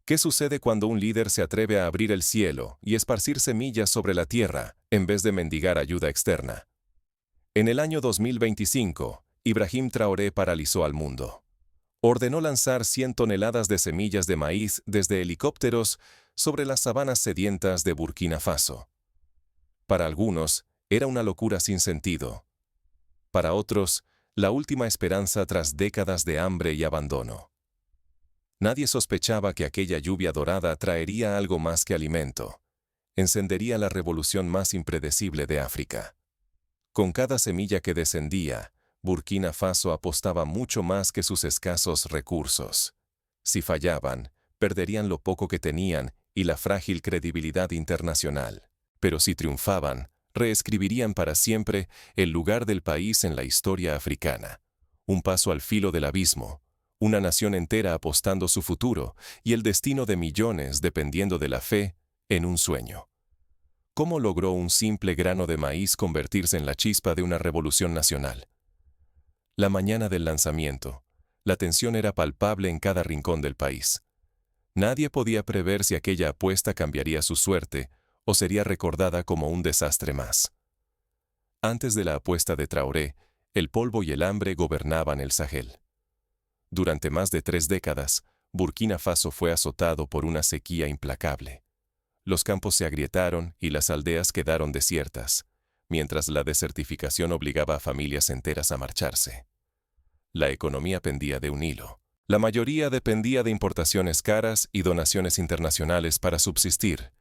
¿Qué sucede cuando un líder se atreve a abrir el cielo y esparcir semillas sobre la tierra en vez de mendigar ayuda externa? En el año 2025, Ibrahim Traoré paralizó al mundo. Ordenó lanzar 100 toneladas de semillas de maíz desde helicópteros sobre las sabanas sedientas de Burkina Faso. Para algunos, era una locura sin sentido. Para otros, la última esperanza tras décadas de hambre y abandono. Nadie sospechaba que aquella lluvia dorada traería algo más que alimento. Encendería la revolución más impredecible de África. Con cada semilla que descendía, Burkina Faso apostaba mucho más que sus escasos recursos. Si fallaban, perderían lo poco que tenían y la frágil credibilidad internacional. Pero si triunfaban, reescribirían para siempre el lugar del país en la historia africana. Un paso al filo del abismo, una nación entera apostando su futuro y el destino de millones dependiendo de la fe en un sueño. ¿Cómo logró un simple grano de maíz convertirse en la chispa de una revolución nacional? La mañana del lanzamiento, la tensión era palpable en cada rincón del país. Nadie podía prever si aquella apuesta cambiaría su suerte o sería recordada como un desastre más. Antes de la apuesta de Traoré, el polvo y el hambre gobernaban el Sahel. Durante más de 3 décadas, Burkina Faso fue azotado por una sequía implacable. Los campos se agrietaron y las aldeas quedaron desiertas, mientras la desertificación obligaba a familias enteras a marcharse. La economía pendía de un hilo. La mayoría dependía de importaciones caras y donaciones internacionales para subsistir.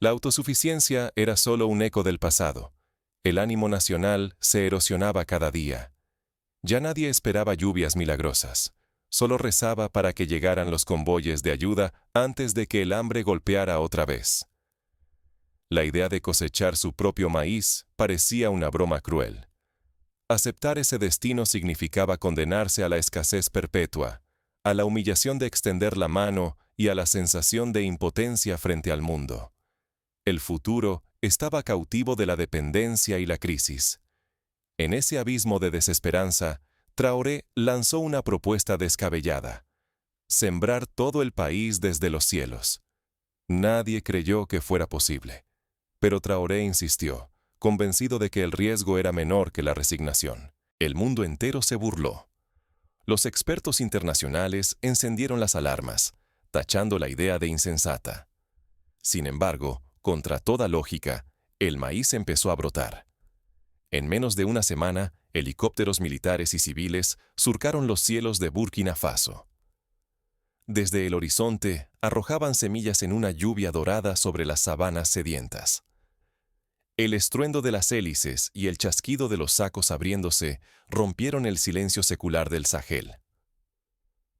La autosuficiencia era solo un eco del pasado. El ánimo nacional se erosionaba cada día. Ya nadie esperaba lluvias milagrosas. Solo rezaba para que llegaran los convoyes de ayuda antes de que el hambre golpeara otra vez. La idea de cosechar su propio maíz parecía una broma cruel. Aceptar ese destino significaba condenarse a la escasez perpetua, a la humillación de extender la mano y a la sensación de impotencia frente al mundo. El futuro estaba cautivo de la dependencia y la crisis. En ese abismo de desesperanza, Traoré lanzó una propuesta descabellada: sembrar todo el país desde los cielos. Nadie creyó que fuera posible. Pero Traoré insistió, convencido de que el riesgo era menor que la resignación. El mundo entero se burló. Los expertos internacionales encendieron las alarmas, tachando la idea de insensata. Sin embargo, contra toda lógica, el maíz empezó a brotar. En menos de una semana, helicópteros militares y civiles surcaron los cielos de Burkina Faso. Desde el horizonte, arrojaban semillas en una lluvia dorada sobre las sabanas sedientas. El estruendo de las hélices y el chasquido de los sacos abriéndose rompieron el silencio secular del Sahel.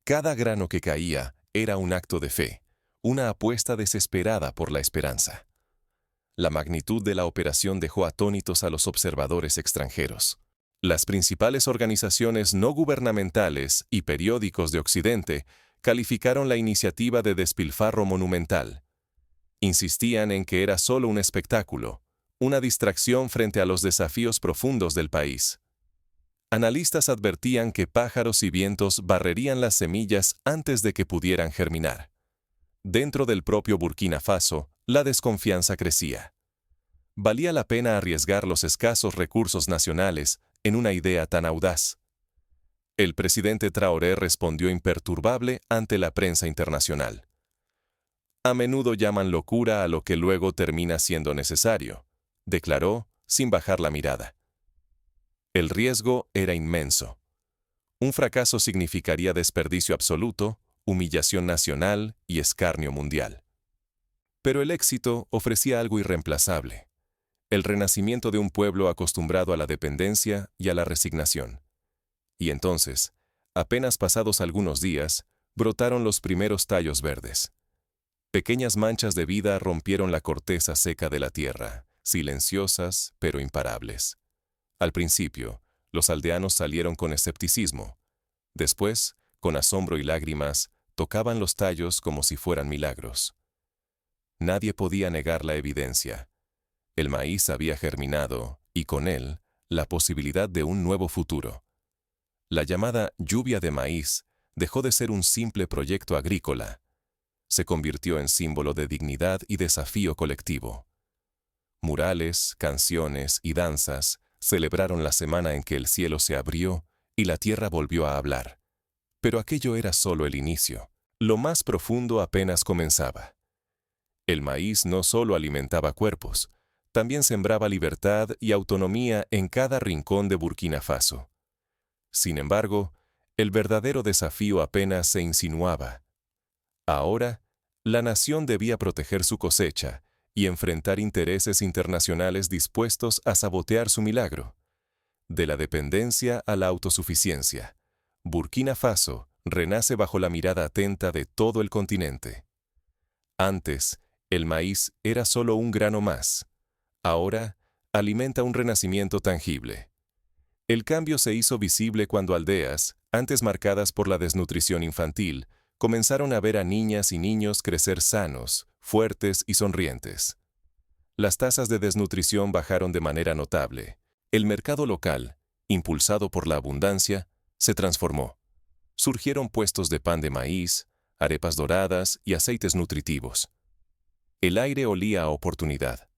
Cada grano que caía era un acto de fe, una apuesta desesperada por la esperanza. La magnitud de la operación dejó atónitos a los observadores extranjeros. Las principales organizaciones no gubernamentales y periódicos de Occidente calificaron la iniciativa de despilfarro monumental. Insistían en que era solo un espectáculo, una distracción frente a los desafíos profundos del país. Analistas advertían que pájaros y vientos barrerían las semillas antes de que pudieran germinar. Dentro del propio Burkina Faso, la desconfianza crecía. ¿Valía la pena arriesgar los escasos recursos nacionales en una idea tan audaz? El presidente Traoré respondió imperturbable ante la prensa internacional. A menudo llaman locura a lo que luego termina siendo necesario, declaró sin bajar la mirada. El riesgo era inmenso. Un fracaso significaría desperdicio absoluto, humillación nacional y escarnio mundial. Pero el éxito ofrecía algo irreemplazable: el renacimiento de un pueblo acostumbrado a la dependencia y a la resignación. Y entonces, apenas pasados algunos días, brotaron los primeros tallos verdes. Pequeñas manchas de vida rompieron la corteza seca de la tierra, silenciosas pero imparables. Al principio, los aldeanos salieron con escepticismo. Después, con asombro y lágrimas, tocaban los tallos como si fueran milagros. Nadie podía negar la evidencia. El maíz había germinado, y con él, la posibilidad de un nuevo futuro. La llamada lluvia de maíz dejó de ser un simple proyecto agrícola. se convirtió en símbolo de dignidad y desafío colectivo. Murales, canciones y danzas celebraron la semana en que el cielo se abrió y la tierra volvió a hablar. Pero aquello era solo el inicio. Lo más profundo apenas comenzaba. El maíz no solo alimentaba cuerpos, también sembraba libertad y autonomía en cada rincón de Burkina Faso. Sin embargo, el verdadero desafío apenas se insinuaba. Ahora, la nación debía proteger su cosecha y enfrentar intereses internacionales dispuestos a sabotear su milagro. De la dependencia a la autosuficiencia, Burkina Faso renace bajo la mirada atenta de todo el continente. Antes, el maíz era solo un grano más. Ahora, alimenta un renacimiento tangible. El cambio se hizo visible cuando aldeas, antes marcadas por la desnutrición infantil, comenzaron a ver a niñas y niños crecer sanos, fuertes y sonrientes. Las tasas de desnutrición bajaron de manera notable. El mercado local, impulsado por la abundancia, se transformó. Surgieron puestos de pan de maíz, arepas doradas y aceites nutritivos. El aire olía a oportunidad.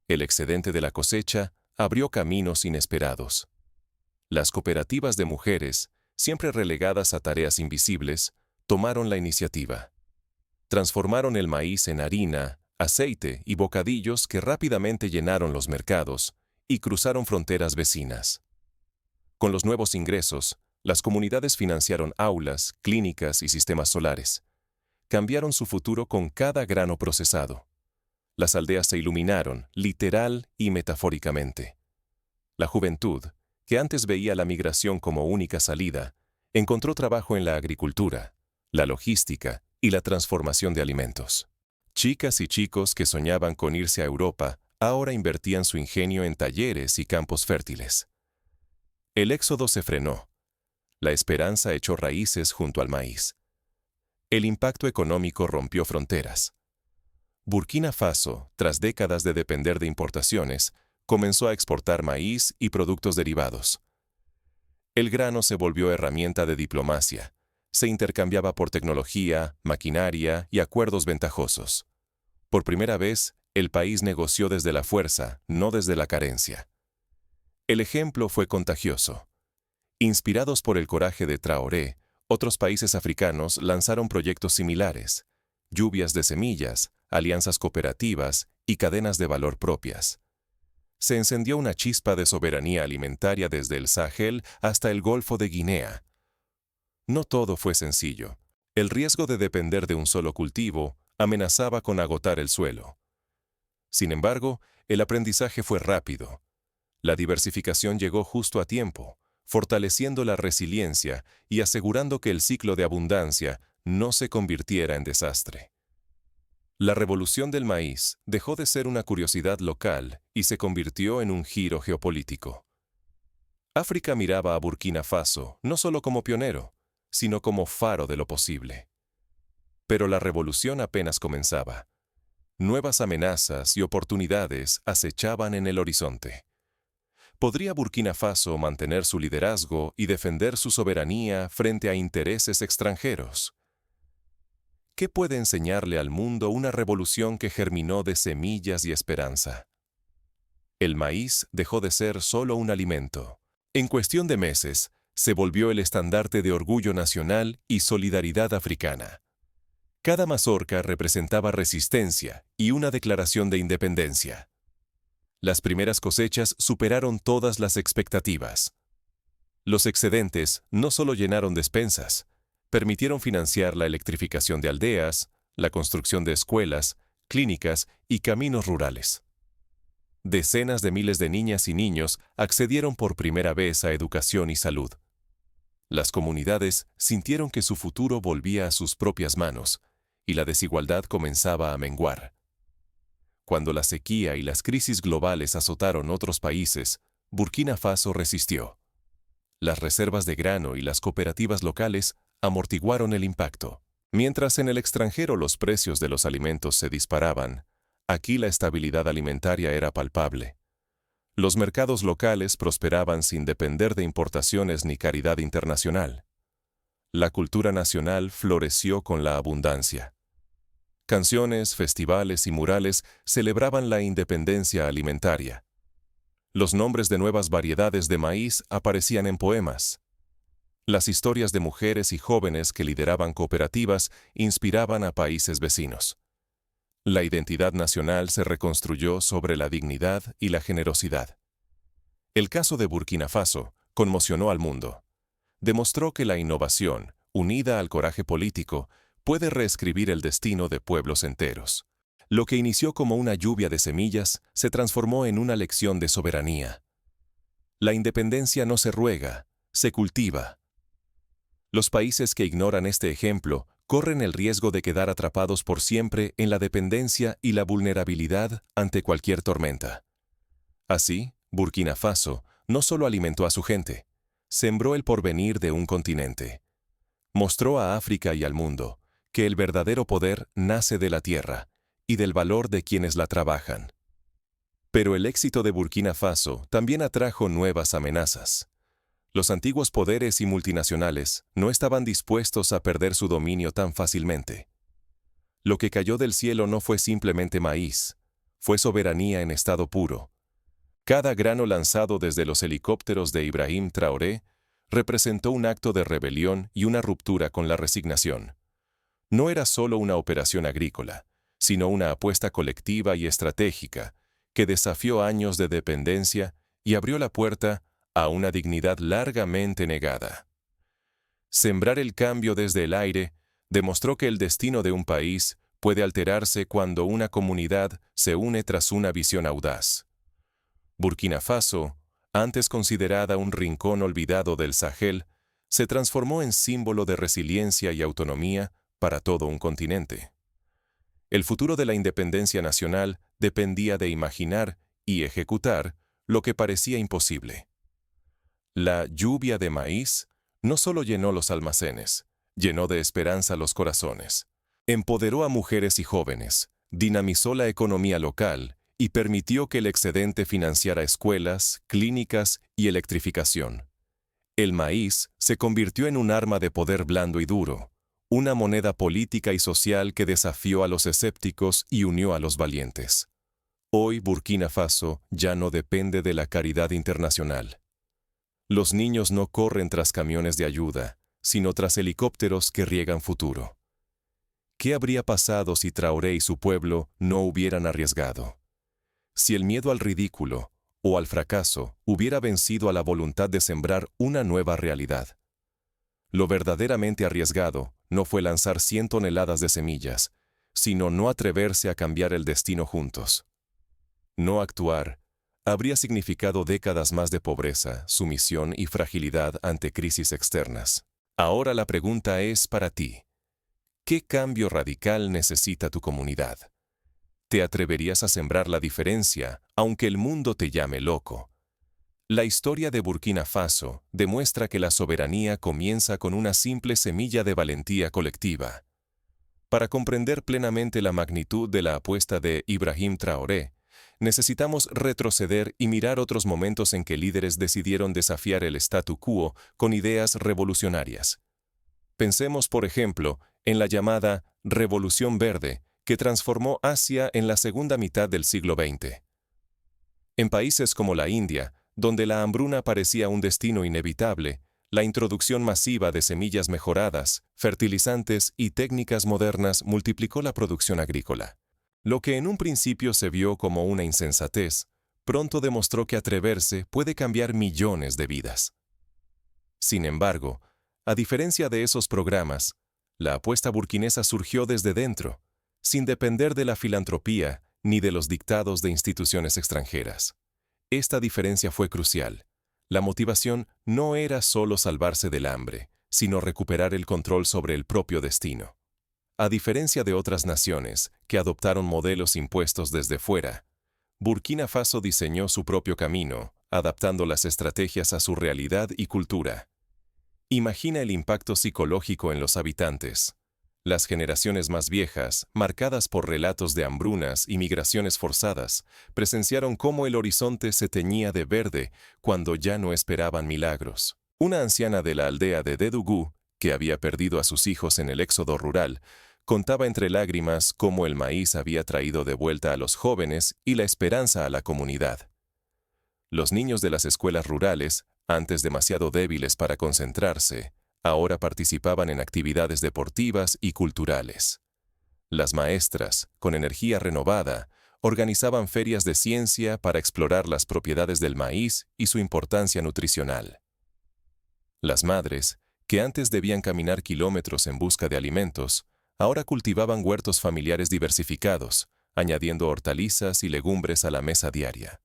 El excedente de la cosecha abrió caminos inesperados. Las cooperativas de mujeres, siempre relegadas a tareas invisibles, tomaron la iniciativa. Transformaron el maíz en harina, aceite y bocadillos que rápidamente llenaron los mercados y cruzaron fronteras vecinas. Con los nuevos ingresos, las comunidades financiaron aulas, clínicas y sistemas solares. Cambiaron su futuro con cada grano procesado. Las aldeas se iluminaron, literal y metafóricamente. La juventud, que antes veía la migración como única salida, encontró trabajo en la agricultura, la logística y la transformación de alimentos. Chicas y chicos que soñaban con irse a Europa ahora invertían su ingenio en talleres y campos fértiles. El éxodo se frenó. La esperanza echó raíces junto al maíz. El impacto económico rompió fronteras. Burkina Faso, tras décadas de depender de importaciones, comenzó a exportar maíz y productos derivados. El grano se volvió herramienta de diplomacia. Se intercambiaba por tecnología, maquinaria y acuerdos ventajosos. Por primera vez, el país negoció desde la fuerza, no desde la carencia. El ejemplo fue contagioso. Inspirados por el coraje de Traoré, otros países africanos lanzaron proyectos similares: lluvias de semillas, alianzas cooperativas y cadenas de valor propias. Se encendió una chispa de soberanía alimentaria desde el Sahel hasta el Golfo de Guinea. No todo fue sencillo. El riesgo de depender de un solo cultivo amenazaba con agotar el suelo. Sin embargo, el aprendizaje fue rápido. La diversificación llegó justo a tiempo, fortaleciendo la resiliencia y asegurando que el ciclo de abundancia no se convirtiera en desastre. La revolución del maíz dejó de ser una curiosidad local y se convirtió en un giro geopolítico. África miraba a Burkina Faso no solo como pionero, sino como faro de lo posible. Pero la revolución apenas comenzaba. Nuevas amenazas y oportunidades acechaban en el horizonte. ¿Podría Burkina Faso mantener su liderazgo y defender su soberanía frente a intereses extranjeros? ¿Qué puede enseñarle al mundo una revolución que germinó de semillas y esperanza? El maíz dejó de ser solo un alimento. En cuestión de meses, se volvió el estandarte de orgullo nacional y solidaridad africana. Cada mazorca representaba resistencia y una declaración de independencia. Las primeras cosechas superaron todas las expectativas. Los excedentes no solo llenaron despensas, permitieron financiar la electrificación de aldeas, la construcción de escuelas, clínicas y caminos rurales. Decenas de miles de niñas y niños accedieron por primera vez a educación y salud. Las comunidades sintieron que su futuro volvía a sus propias manos y la desigualdad comenzaba a menguar. Cuando la sequía y las crisis globales azotaron otros países, Burkina Faso resistió. Las reservas de grano y las cooperativas locales amortiguaron el impacto. Mientras en el extranjero los precios de los alimentos se disparaban, aquí la estabilidad alimentaria era palpable. Los mercados locales prosperaban sin depender de importaciones ni caridad internacional. La cultura nacional floreció con la abundancia. Canciones, festivales y murales celebraban la independencia alimentaria. Los nombres de nuevas variedades de maíz aparecían en poemas. Las historias de mujeres y jóvenes que lideraban cooperativas inspiraban a países vecinos. La identidad nacional se reconstruyó sobre la dignidad y la generosidad. El caso de Burkina Faso conmocionó al mundo. Demostró que la innovación, unida al coraje político, puede reescribir el destino de pueblos enteros. Lo que inició como una lluvia de semillas se transformó en una lección de soberanía. La independencia no se ruega, se cultiva. Los países que ignoran este ejemplo corren el riesgo de quedar atrapados por siempre en la dependencia y la vulnerabilidad ante cualquier tormenta. Así, Burkina Faso no solo alimentó a su gente, sembró el porvenir de un continente. Mostró a África y al mundo que el verdadero poder nace de la tierra y del valor de quienes la trabajan. Pero el éxito de Burkina Faso también atrajo nuevas amenazas. Los antiguos poderes y multinacionales no estaban dispuestos a perder su dominio tan fácilmente. Lo que cayó del cielo no fue simplemente maíz, fue soberanía en estado puro. Cada grano lanzado desde los helicópteros de Ibrahim Traoré representó un acto de rebelión y una ruptura con la resignación. No era solo una operación agrícola, sino una apuesta colectiva y estratégica que desafió años de dependencia y abrió la puerta a una dignidad largamente negada. Sembrar el cambio desde el aire demostró que el destino de un país puede alterarse cuando una comunidad se une tras una visión audaz. Burkina Faso, antes considerada un rincón olvidado del Sahel, se transformó en símbolo de resiliencia y autonomía para todo un continente. El futuro de la independencia nacional dependía de imaginar y ejecutar lo que parecía imposible. La lluvia de maíz no solo llenó los almacenes, llenó de esperanza los corazones. Empoderó a mujeres y jóvenes, dinamizó la economía local y permitió que el excedente financiara escuelas, clínicas y electrificación. El maíz se convirtió en un arma de poder blando y duro, una moneda política y social que desafió a los escépticos y unió a los valientes. Hoy Burkina Faso ya no depende de la caridad internacional. Los niños no corren tras camiones de ayuda, sino tras helicópteros que riegan futuro. ¿Qué habría pasado si Traoré y su pueblo no hubieran arriesgado? Si el miedo al ridículo o al fracaso hubiera vencido a la voluntad de sembrar una nueva realidad. Lo verdaderamente arriesgado no fue lanzar 100 toneladas de semillas, sino no atreverse a cambiar el destino juntos. No actuar habría significado décadas más de pobreza, sumisión y fragilidad ante crisis externas. Ahora la pregunta es para ti. ¿Qué cambio radical necesita tu comunidad? ¿Te atreverías a sembrar la diferencia, aunque el mundo te llame loco? La historia de Burkina Faso demuestra que la soberanía comienza con una simple semilla de valentía colectiva. Para comprender plenamente la magnitud de la apuesta de Ibrahim Traoré, necesitamos retroceder y mirar otros momentos en que líderes decidieron desafiar el statu quo con ideas revolucionarias. Pensemos, por ejemplo, en la llamada Revolución Verde, que transformó Asia en la segunda mitad del siglo XX. En países como la India, donde la hambruna parecía un destino inevitable, la introducción masiva de semillas mejoradas, fertilizantes y técnicas modernas multiplicó la producción agrícola. Lo que en un principio se vio como una insensatez, pronto demostró que atreverse puede cambiar millones de vidas. Sin embargo, a diferencia de esos programas, la apuesta burkinesa surgió desde dentro, sin depender de la filantropía ni de los dictados de instituciones extranjeras. Esta diferencia fue crucial. La motivación no era solo salvarse del hambre, sino recuperar el control sobre el propio destino. A diferencia de otras naciones que adoptaron modelos impuestos desde fuera, Burkina Faso diseñó su propio camino, adaptando las estrategias a su realidad y cultura. Imagina el impacto psicológico en los habitantes. Las generaciones más viejas, marcadas por relatos de hambrunas y migraciones forzadas, presenciaron cómo el horizonte se teñía de verde cuando ya no esperaban milagros. Una anciana de la aldea de Dédougou, que había perdido a sus hijos en el éxodo rural, contaba entre lágrimas cómo el maíz había traído de vuelta a los jóvenes y la esperanza a la comunidad. Los niños de las escuelas rurales, antes demasiado débiles para concentrarse, ahora participaban en actividades deportivas y culturales. Las maestras, con energía renovada, organizaban ferias de ciencia para explorar las propiedades del maíz y su importancia nutricional. Las madres, que antes debían caminar kilómetros en busca de alimentos, ahora cultivaban huertos familiares diversificados, añadiendo hortalizas y legumbres a la mesa diaria.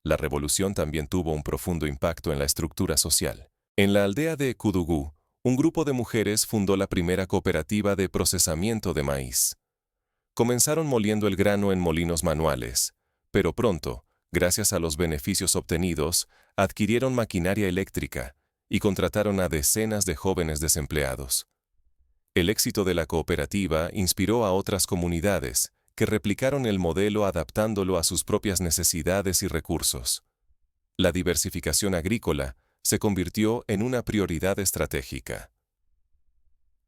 La revolución también tuvo un profundo impacto en la estructura social. En la aldea de Kudugú, un grupo de mujeres fundó la primera cooperativa de procesamiento de maíz. Comenzaron moliendo el grano en molinos manuales, pero pronto, gracias a los beneficios obtenidos, adquirieron maquinaria eléctrica y contrataron a decenas de jóvenes desempleados. El éxito de la cooperativa inspiró a otras comunidades que replicaron el modelo adaptándolo a sus propias necesidades y recursos. La diversificación agrícola se convirtió en una prioridad estratégica.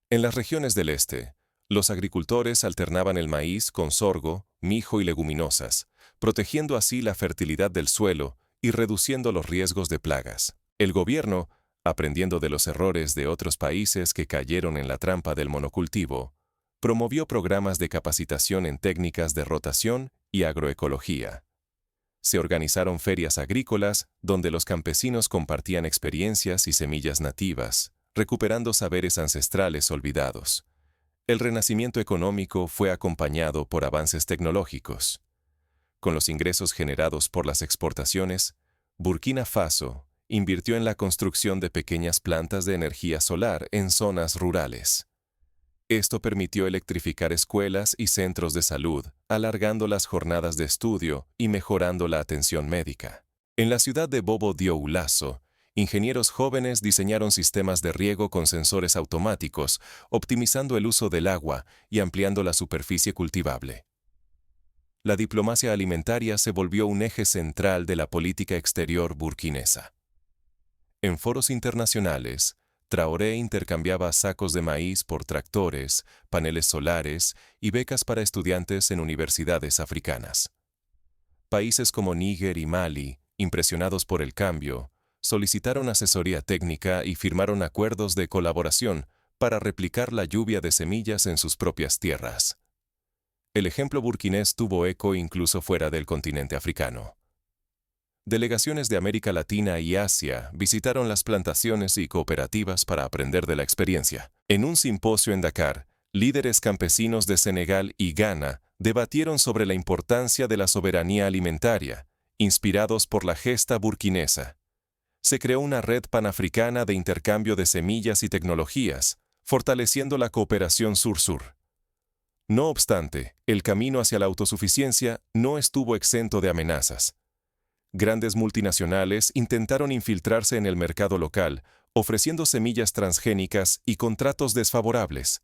En las regiones del este, los agricultores alternaban el maíz con sorgo, mijo y leguminosas, protegiendo así la fertilidad del suelo y reduciendo los riesgos de plagas. El gobierno, aprendiendo de los errores de otros países que cayeron en la trampa del monocultivo, promovió programas de capacitación en técnicas de rotación y agroecología. Se organizaron ferias agrícolas donde los campesinos compartían experiencias y semillas nativas, recuperando saberes ancestrales olvidados. El renacimiento económico fue acompañado por avances tecnológicos. Con los ingresos generados por las exportaciones, Burkina Faso invirtió en la construcción de pequeñas plantas de energía solar en zonas rurales. Esto permitió electrificar escuelas y centros de salud, alargando las jornadas de estudio y mejorando la atención médica. En la ciudad de Bobo Dioulasso, ingenieros jóvenes diseñaron sistemas de riego con sensores automáticos, optimizando el uso del agua y ampliando la superficie cultivable. La diplomacia alimentaria se volvió un eje central de la política exterior burkinesa. En foros internacionales, Traoré intercambiaba sacos de maíz por tractores, paneles solares y becas para estudiantes en universidades africanas. Países como Níger y Mali, impresionados por el cambio, solicitaron asesoría técnica y firmaron acuerdos de colaboración para replicar la lluvia de semillas en sus propias tierras. El ejemplo burkinés tuvo eco incluso fuera del continente africano. Delegaciones de América Latina y Asia visitaron las plantaciones y cooperativas para aprender de la experiencia. En un simposio en Dakar, líderes campesinos de Senegal y Ghana debatieron sobre la importancia de la soberanía alimentaria, inspirados por la gesta burkinesa. Se creó una red panafricana de intercambio de semillas y tecnologías, fortaleciendo la cooperación sur-sur. No obstante, el camino hacia la autosuficiencia no estuvo exento de amenazas. Grandes multinacionales intentaron infiltrarse en el mercado local, ofreciendo semillas transgénicas y contratos desfavorables.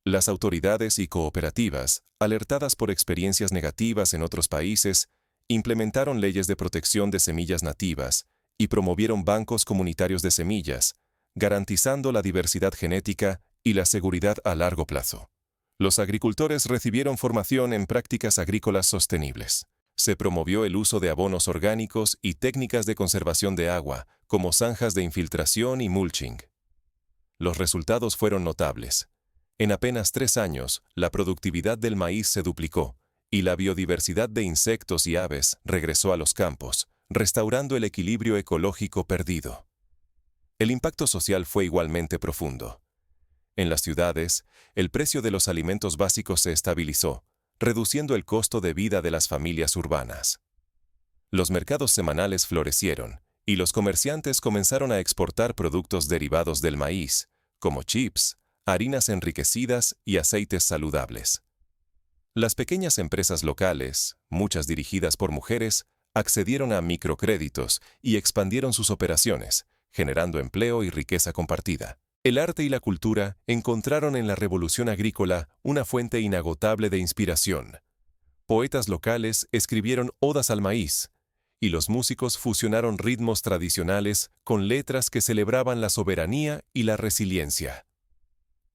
Las autoridades y cooperativas, alertadas por experiencias negativas en otros países, implementaron leyes de protección de semillas nativas y promovieron bancos comunitarios de semillas, garantizando la diversidad genética y la seguridad a largo plazo. Los agricultores recibieron formación en prácticas agrícolas sostenibles. Se promovió el uso de abonos orgánicos y técnicas de conservación de agua, como zanjas de infiltración y mulching. Los resultados fueron notables. En apenas 3 años, la productividad del maíz se duplicó, y la biodiversidad de insectos y aves regresó a los campos, restaurando el equilibrio ecológico perdido. El impacto social fue igualmente profundo. En las ciudades, el precio de los alimentos básicos se estabilizó, reduciendo el costo de vida de las familias urbanas. Los mercados semanales florecieron, y los comerciantes comenzaron a exportar productos derivados del maíz, como chips, harinas enriquecidas y aceites saludables. Las pequeñas empresas locales, muchas dirigidas por mujeres, accedieron a microcréditos y expandieron sus operaciones, generando empleo y riqueza compartida. El arte y la cultura encontraron en la revolución agrícola una fuente inagotable de inspiración. Poetas locales escribieron odas al maíz, y los músicos fusionaron ritmos tradicionales con letras que celebraban la soberanía y la resiliencia.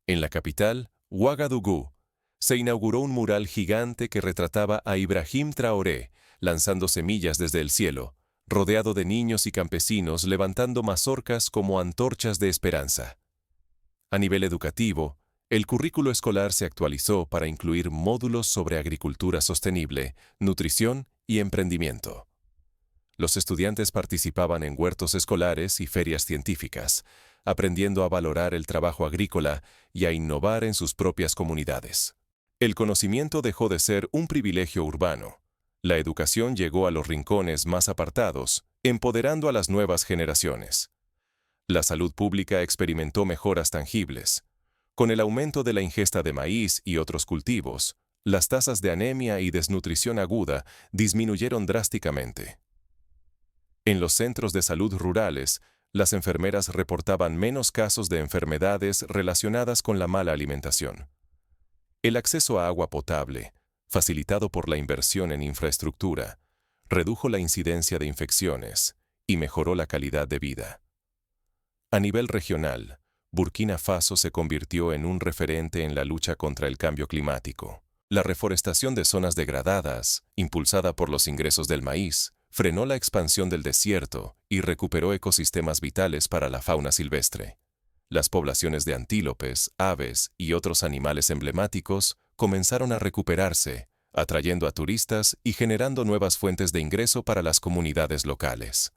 En la capital, Ouagadougou, se inauguró un mural gigante que retrataba a Ibrahim Traoré lanzando semillas desde el cielo, rodeado de niños y campesinos levantando mazorcas como antorchas de esperanza. A nivel educativo, el currículo escolar se actualizó para incluir módulos sobre agricultura sostenible, nutrición y emprendimiento. Los estudiantes participaban en huertos escolares y ferias científicas, aprendiendo a valorar el trabajo agrícola y a innovar en sus propias comunidades. El conocimiento dejó de ser un privilegio urbano. La educación llegó a los rincones más apartados, empoderando a las nuevas generaciones. La salud pública experimentó mejoras tangibles. Con el aumento de la ingesta de maíz y otros cultivos, las tasas de anemia y desnutrición aguda disminuyeron drásticamente. En los centros de salud rurales, las enfermeras reportaban menos casos de enfermedades relacionadas con la mala alimentación. El acceso a agua potable, facilitado por la inversión en infraestructura, redujo la incidencia de infecciones y mejoró la calidad de vida. A nivel regional, Burkina Faso se convirtió en un referente en la lucha contra el cambio climático. La reforestación de zonas degradadas, impulsada por los ingresos del maíz, frenó la expansión del desierto y recuperó ecosistemas vitales para la fauna silvestre. Las poblaciones de antílopes, aves y otros animales emblemáticos comenzaron a recuperarse, atrayendo a turistas y generando nuevas fuentes de ingreso para las comunidades locales.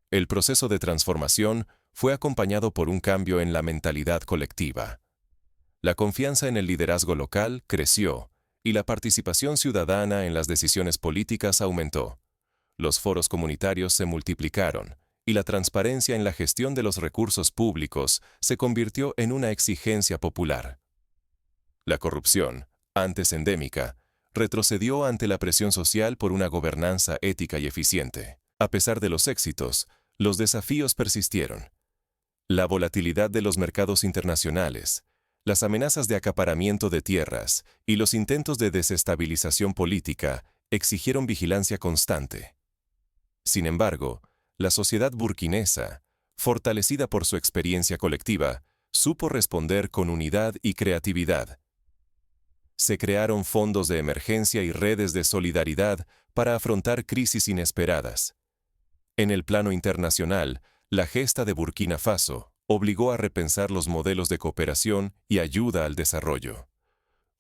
El proceso de transformación fue acompañado por un cambio en la mentalidad colectiva. La confianza en el liderazgo local creció y la participación ciudadana en las decisiones políticas aumentó. Los foros comunitarios se multiplicaron y la transparencia en la gestión de los recursos públicos se convirtió en una exigencia popular. La corrupción, antes endémica, retrocedió ante la presión social por una gobernanza ética y eficiente. A pesar de los éxitos, los desafíos persistieron. La volatilidad de los mercados internacionales, las amenazas de acaparamiento de tierras y los intentos de desestabilización política exigieron vigilancia constante. Sin embargo, la sociedad burkinesa, fortalecida por su experiencia colectiva, supo responder con unidad y creatividad. Se crearon fondos de emergencia y redes de solidaridad para afrontar crisis inesperadas. En el plano internacional, la gesta de Burkina Faso obligó a repensar los modelos de cooperación y ayuda al desarrollo.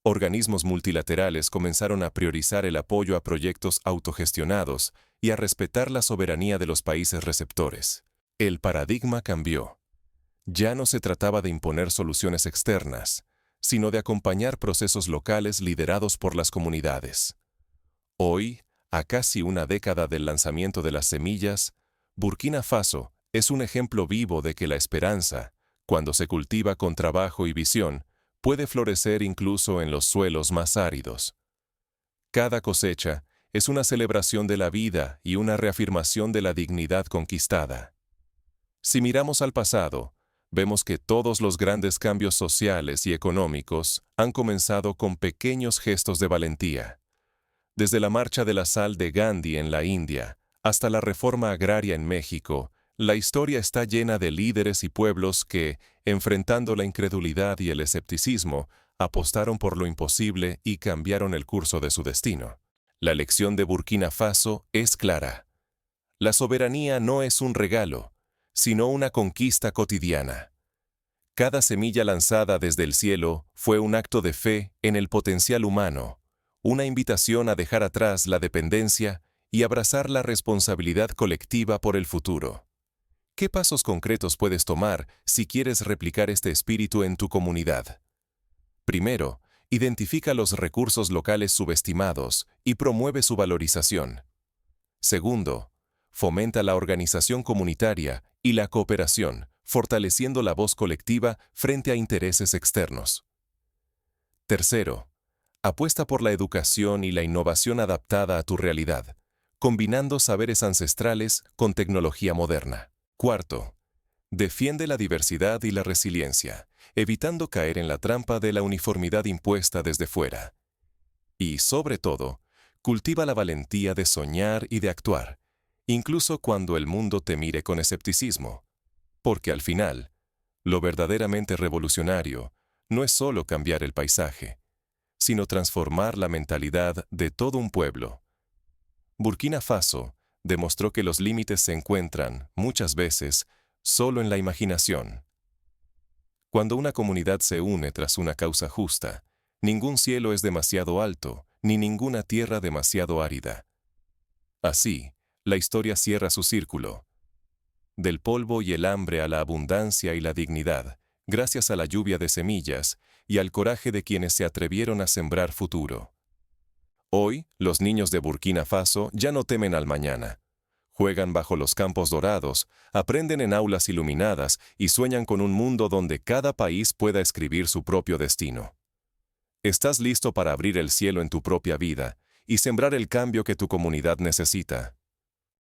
Organismos multilaterales comenzaron a priorizar el apoyo a proyectos autogestionados y a respetar la soberanía de los países receptores. El paradigma cambió. Ya no se trataba de imponer soluciones externas, sino de acompañar procesos locales liderados por las comunidades. Hoy, a casi una década del lanzamiento de las semillas, Burkina Faso es un ejemplo vivo de que la esperanza, cuando se cultiva con trabajo y visión, puede florecer incluso en los suelos más áridos. Cada cosecha es una celebración de la vida y una reafirmación de la dignidad conquistada. Si miramos al pasado, vemos que todos los grandes cambios sociales y económicos han comenzado con pequeños gestos de valentía. Desde la marcha de la sal de Gandhi en la India hasta la reforma agraria en México, la historia está llena de líderes y pueblos que, enfrentando la incredulidad y el escepticismo, apostaron por lo imposible y cambiaron el curso de su destino. La lección de Burkina Faso es clara. La soberanía no es un regalo, sino una conquista cotidiana. Cada semilla lanzada desde el cielo fue un acto de fe en el potencial humano, una invitación a dejar atrás la dependencia y abrazar la responsabilidad colectiva por el futuro. ¿Qué pasos concretos puedes tomar si quieres replicar este espíritu en tu comunidad? Primero, identifica los recursos locales subestimados y promueve su valorización. Segundo, fomenta la organización comunitaria y la cooperación, fortaleciendo la voz colectiva frente a intereses externos. Tercero, apuesta por la educación y la innovación adaptada a tu realidad, combinando saberes ancestrales con tecnología moderna. Cuarto, defiende la diversidad y la resiliencia, evitando caer en la trampa de la uniformidad impuesta desde fuera. Y, sobre todo, cultiva la valentía de soñar y de actuar, incluso cuando el mundo te mire con escepticismo, porque al final, lo verdaderamente revolucionario no es solo cambiar el paisaje, sino transformar la mentalidad de todo un pueblo. Burkina Faso demostró que los límites se encuentran, muchas veces, solo en la imaginación. Cuando una comunidad se une tras una causa justa, ningún cielo es demasiado alto, ni ninguna tierra demasiado árida. Así, la historia cierra su círculo. Del polvo y el hambre a la abundancia y la dignidad, gracias a la lluvia de semillas y al coraje de quienes se atrevieron a sembrar futuro. Hoy, los niños de Burkina Faso ya no temen al mañana. Juegan bajo los campos dorados, aprenden en aulas iluminadas y sueñan con un mundo donde cada país pueda escribir su propio destino. ¿Estás listo para abrir el cielo en tu propia vida y sembrar el cambio que tu comunidad necesita?